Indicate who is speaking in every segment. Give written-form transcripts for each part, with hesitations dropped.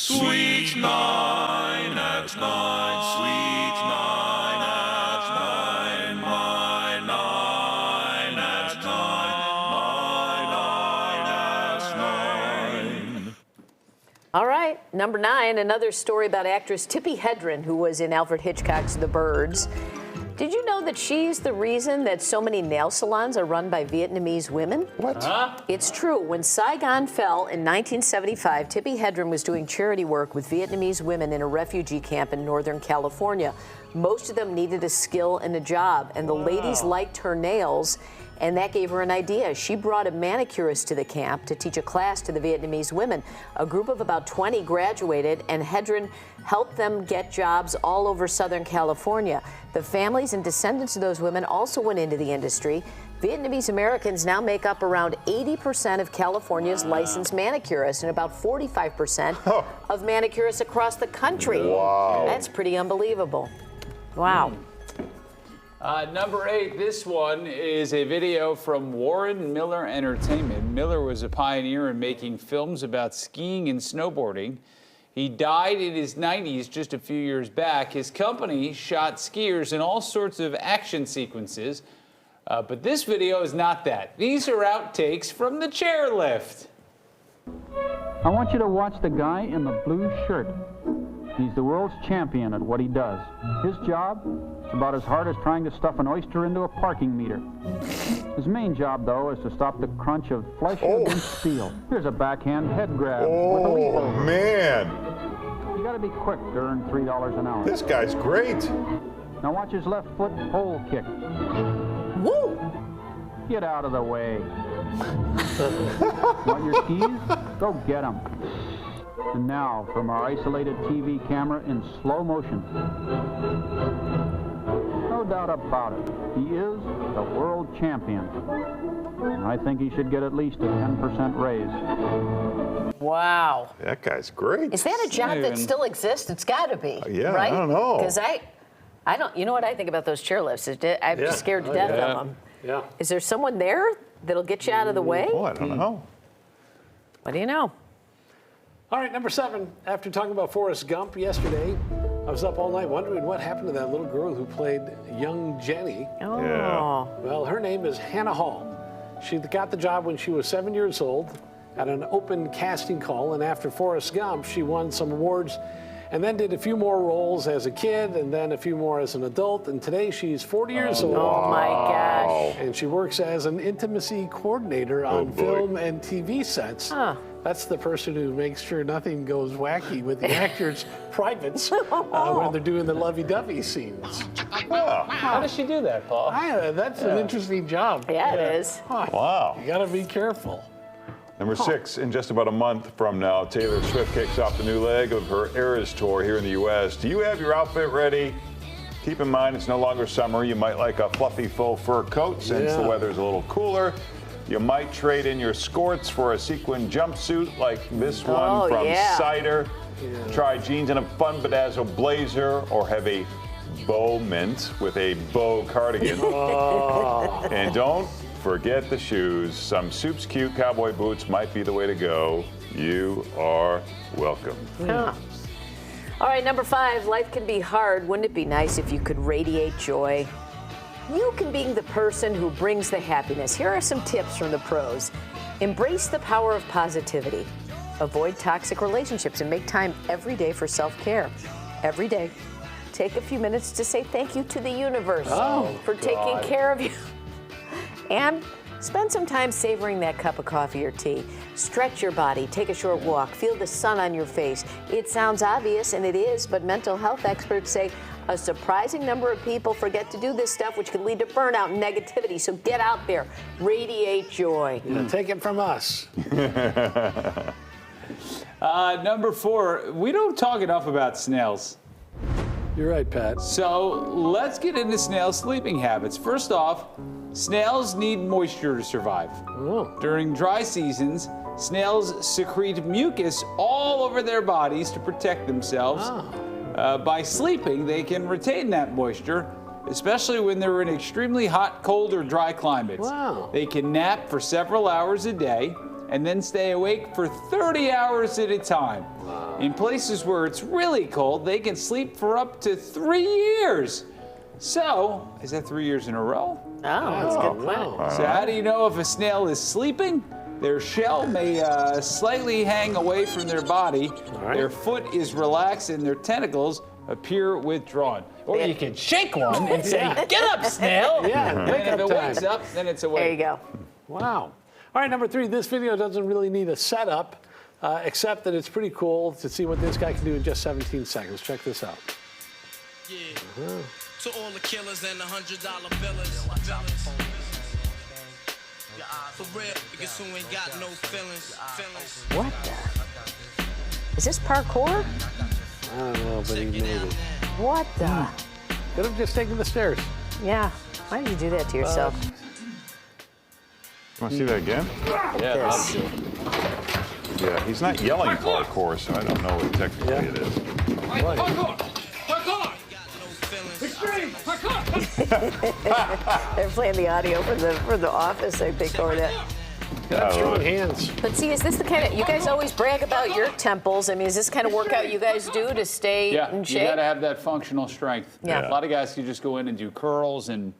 Speaker 1: Sweet nine at nine, sweet nine at nine, my nine at nine, my nine at nine.
Speaker 2: All right, number 9, another story about actress Tippi Hedren, who was in Alfred Hitchcock's The Birds. Did you know that she's the reason that so many nail salons are run by Vietnamese women?
Speaker 3: What?
Speaker 2: It's true. When Saigon fell in 1975, Tippi Hedren was doing charity work with Vietnamese women in a refugee camp in Northern California. Most of them needed a skill and a job, and the ladies liked her nails, and that gave her an idea. She brought a manicurist to the camp to teach a class to the Vietnamese women. A group of about 20 graduated, and Hedren helped them get jobs all over Southern California. The families and descendants of those women also went into the industry. Vietnamese Americans now make up around 80% of California's licensed manicurists and about 45% of manicurists across the country.
Speaker 3: Wow.
Speaker 2: That's pretty unbelievable. Wow.
Speaker 4: Number 8, this one is a video from Warren Miller Entertainment. Miller was a pioneer in making films about skiing and snowboarding. He died in his 90s just a few years back. His company shot skiers in all sorts of action sequences, but this video is not that. These are outtakes from the chairlift.
Speaker 5: I want you to watch the guy in the blue shirt. He's the world's champion at what he does. His job is about as hard as trying to stuff an oyster into a parking meter. His main job, though, is to stop the crunch of flesh against steel. Here's a backhand head grab with a leap over.
Speaker 3: Man.
Speaker 5: You gotta be quick to earn $3 an hour.
Speaker 3: This guy's great.
Speaker 5: Now watch his left foot pole kick.
Speaker 2: Woo!
Speaker 5: Get out of the way. Want your skis? Go get them. And now, from our isolated TV camera in slow motion. No doubt about it, he is the world champion. I think he should get at least a 10% raise.
Speaker 2: Wow.
Speaker 3: That guy's great.
Speaker 2: Is that a job that still exists? It's got to be.
Speaker 3: Yeah,
Speaker 2: right?
Speaker 3: I don't know.
Speaker 2: Because I don't. You know what I think about those chairlifts? I'm just scared to death of them.
Speaker 6: Yeah.
Speaker 2: Is there someone there that'll get you out of the way?
Speaker 3: Oh, I don't know.
Speaker 2: What do you know?
Speaker 6: All right, number 7. After talking about Forrest Gump yesterday, I was up all night wondering what happened to that little girl who played young Jenny.
Speaker 2: Oh.
Speaker 3: Yeah.
Speaker 6: Well, her name is Hannah Hall. She got the job when she was 7 years old at an open casting call, and after Forrest Gump, she won some awards and then did a few more roles as a kid and then a few more as an adult, and today she's 40 years old.
Speaker 2: Oh my gosh.
Speaker 6: And she works as an intimacy coordinator on film and TV sets.
Speaker 2: Huh.
Speaker 6: That's the person who makes sure nothing goes wacky with the actors' privates when they're doing the lovey-dovey scenes.
Speaker 4: How does she do that, Paul?
Speaker 6: That's an interesting job.
Speaker 2: Yeah, it is.
Speaker 3: Wow.
Speaker 6: You gotta be careful.
Speaker 3: Number 6, in just about a month from now, Taylor Swift kicks off the new leg of her Eras Tour here in the U.S. Do you have your outfit ready? Keep in mind, it's no longer summer. You might like a fluffy faux fur coat since the weather's a little cooler. You might trade in your skirts for a sequin jumpsuit like this one from Cider. Try jeans and a fun bedazzled blazer, or have a bow mint with a bow cardigan. And don't forget the shoes. Some Soup's cute cowboy boots might be the way to go. You are welcome.
Speaker 2: All right, number 5, life can be hard. Wouldn't it be nice if you could radiate joy? You can be the person who brings the happiness. Here are some tips from the pros. Embrace the power of positivity. Avoid toxic relationships and make time every day for self-care. Every day. Take a few minutes to say thank you to the universe for taking care of you. And spend some time savoring that cup of coffee or tea. Stretch your body, take a short walk, feel the sun on your face. It sounds obvious, and it is, but mental health experts say a surprising number of people forget to do this stuff, which can lead to burnout and negativity. So get out there, radiate joy.
Speaker 6: Take it from us.
Speaker 4: Number 4, we don't talk enough about snails.
Speaker 6: You're right, Pat.
Speaker 4: So let's get into snail sleeping habits. First off, snails need moisture to survive. During dry seasons, snails secrete mucus all over their bodies to protect themselves. By sleeping, they can retain that moisture, especially when they're in extremely hot, cold, or dry climates. They can nap for several hours a day and then stay awake for 30 hours at a time. In places where it's really cold, they can sleep for up to 3 years. So, is that 3 years in a row?
Speaker 2: Oh, that's a good point.
Speaker 4: So how do you know if a snail is sleeping? Their shell may slightly hang away from their body.
Speaker 6: right.
Speaker 4: Their foot is relaxed and their tentacles appear withdrawn. Or you can shake one and say, "Get up, snail!"
Speaker 6: Yeah,
Speaker 4: And
Speaker 6: wake
Speaker 4: if
Speaker 6: up
Speaker 4: it
Speaker 6: time.
Speaker 4: wakes up, then it's awake.
Speaker 2: There you go.
Speaker 6: Wow. All right, number 3, this video doesn't really need a setup, except that it's pretty cool to see what this guy can do in just 17 seconds. Check this out.
Speaker 7: Yeah. To all the killers and the $100 billers. For real, niggas who ain't got no feelings.
Speaker 2: What the? Is this parkour?
Speaker 6: I don't know, but he made it.
Speaker 2: What the?
Speaker 6: Could have just taken the stairs.
Speaker 2: Yeah. Why did you do that to yourself?
Speaker 3: Want to see that again?
Speaker 4: Yeah,
Speaker 2: This.
Speaker 4: love to.
Speaker 3: Yeah, he's not yelling parkour, so I don't know what technically it is.
Speaker 2: They're playing the audio for the office, I think, or that.
Speaker 6: Strong hands.
Speaker 2: But see, is this the kind of, you guys always brag about your temples. I mean, is this kind of workout you guys do to stay
Speaker 4: Yeah,
Speaker 2: in
Speaker 4: you
Speaker 2: shape?
Speaker 4: got to have that functional strength.
Speaker 2: Yeah.
Speaker 4: A lot of guys can just go in and do curls, and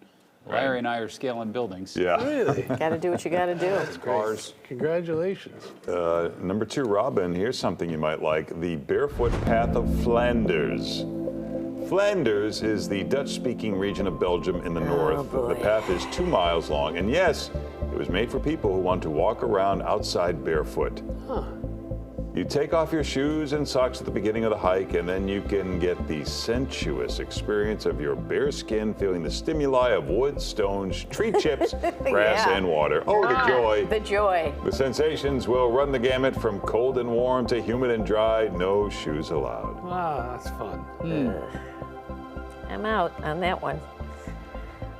Speaker 4: Larry and I are scaling buildings.
Speaker 3: Yeah.
Speaker 6: Really?
Speaker 2: Got to do what you got to do.
Speaker 4: Cars.
Speaker 6: Congratulations.
Speaker 3: Number 2, Robin, here's something you might like. The Barefoot Path of Flanders. Flanders is the Dutch-speaking region of Belgium in the north.
Speaker 2: boy.
Speaker 3: The path is 2 miles long, and yes, it was made for people who want to walk around outside barefoot. You take off your shoes and socks at the beginning of the hike, and then you can get the sensuous experience of your bare skin feeling the stimuli of wood, stones, tree chips, grass,
Speaker 2: Yeah.
Speaker 3: and water. Oh, the joy.
Speaker 2: The joy.
Speaker 3: The sensations will run the gamut from cold and warm to humid and dry. No shoes allowed.
Speaker 6: Ah, that's fun.
Speaker 2: I'm out on that one.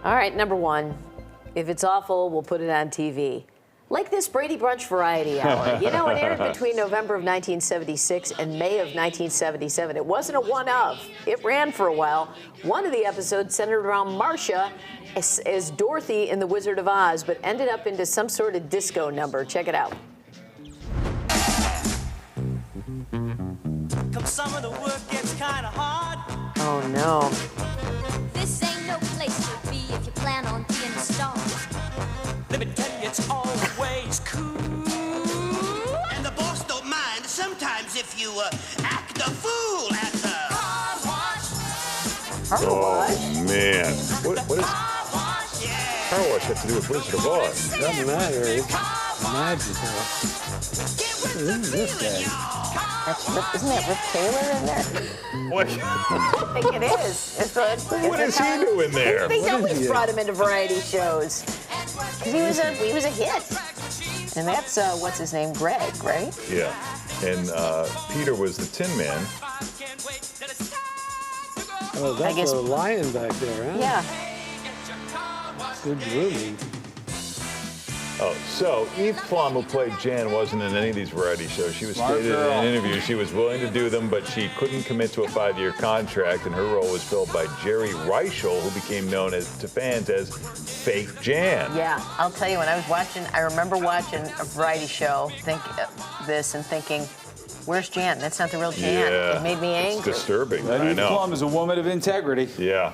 Speaker 2: All right, number 1. If it's awful, we'll put it on TV. Like this Brady Brunch Variety Hour. You know, it aired between November of 1976 and May of 1977. It wasn't a one-of. It ran for a while. One of the episodes centered around Marcia as Dorothy in The Wizard of Oz, but ended up into some sort of disco number. Check it out.
Speaker 8: Come some of the work gets kind of hard.
Speaker 2: Oh, no.
Speaker 9: This ain't no place to be if you plan on being a star.
Speaker 8: Let me tell you, it's always cool.
Speaker 7: And the boss don't mind sometimes if you act a fool at the
Speaker 3: Oh, man. What does car wash have to do with Wizard of Oz?
Speaker 6: Doesn't matter. It's magical. Who's this guy?
Speaker 2: Isn't that Rip Taylor in there?
Speaker 3: What,
Speaker 2: I think it is.
Speaker 3: what is he doing there?
Speaker 2: They always brought him into variety shows. Because he was a hit. And that's, what's his name, Greg, right?
Speaker 3: Yeah. And Peter was the Tin Man.
Speaker 6: Oh,
Speaker 2: I
Speaker 6: that's
Speaker 2: guess-
Speaker 6: a lion back there, huh?
Speaker 2: Yeah.
Speaker 6: Good grooming.
Speaker 3: Oh, so Eve Plum, who played Jan, wasn't in any of these variety shows. She was
Speaker 4: Smart
Speaker 3: stated in
Speaker 4: girl.
Speaker 3: an interview she was willing to do them, but she couldn't commit to a 5-year contract, and her role was filled by Jerry Reichel, who became known to fans as Fake Jan.
Speaker 2: Yeah, I'll tell you, when I was watching, I remember watching a variety show, this and thinking, where's Jan? That's not the real Jan.
Speaker 3: Yeah.
Speaker 2: It made me
Speaker 3: It's
Speaker 2: angry.
Speaker 3: disturbing. I
Speaker 4: Eve
Speaker 3: know.
Speaker 4: Plum is a woman of integrity.
Speaker 3: Yeah.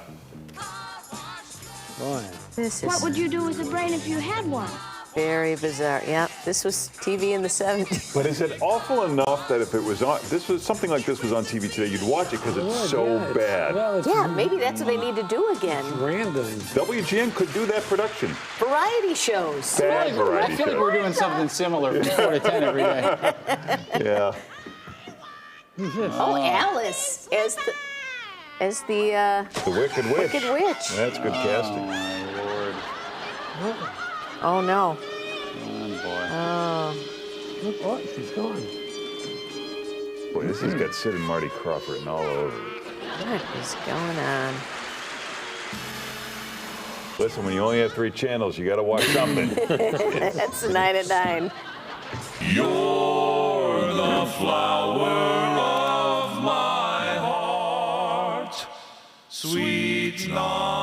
Speaker 6: Boy.
Speaker 2: This
Speaker 9: What
Speaker 2: is
Speaker 9: would you do with a brain if you had one?
Speaker 2: very bizarre. Yeah, this was TV in the 70s.
Speaker 3: But is it awful enough that if it was on, something like this was on TV today, you'd watch it because it's so
Speaker 6: Yeah,
Speaker 3: bad.
Speaker 6: Well, it's
Speaker 2: Yeah, maybe that's what they need to do again.
Speaker 6: random.
Speaker 3: WGN could do that production.
Speaker 2: Variety shows.
Speaker 3: Bad variety
Speaker 4: I feel like
Speaker 3: show.
Speaker 4: we're doing something similar from 4 to 10 every day.
Speaker 3: Yeah.
Speaker 2: Oh, Alice as the
Speaker 3: The Wicked Witch.
Speaker 2: Wicked Witch.
Speaker 3: That's good casting.
Speaker 4: My Lord.
Speaker 2: Oh no.
Speaker 4: Oh, boy.
Speaker 6: Oh, she's gone.
Speaker 3: Boy, this has got Sid and Marty Crawford written all over it.
Speaker 2: What is going on?
Speaker 3: Listen, when you only have 3 channels, you got to watch something.
Speaker 2: That's 9 at 9.
Speaker 1: You're the flower of my heart, sweet night.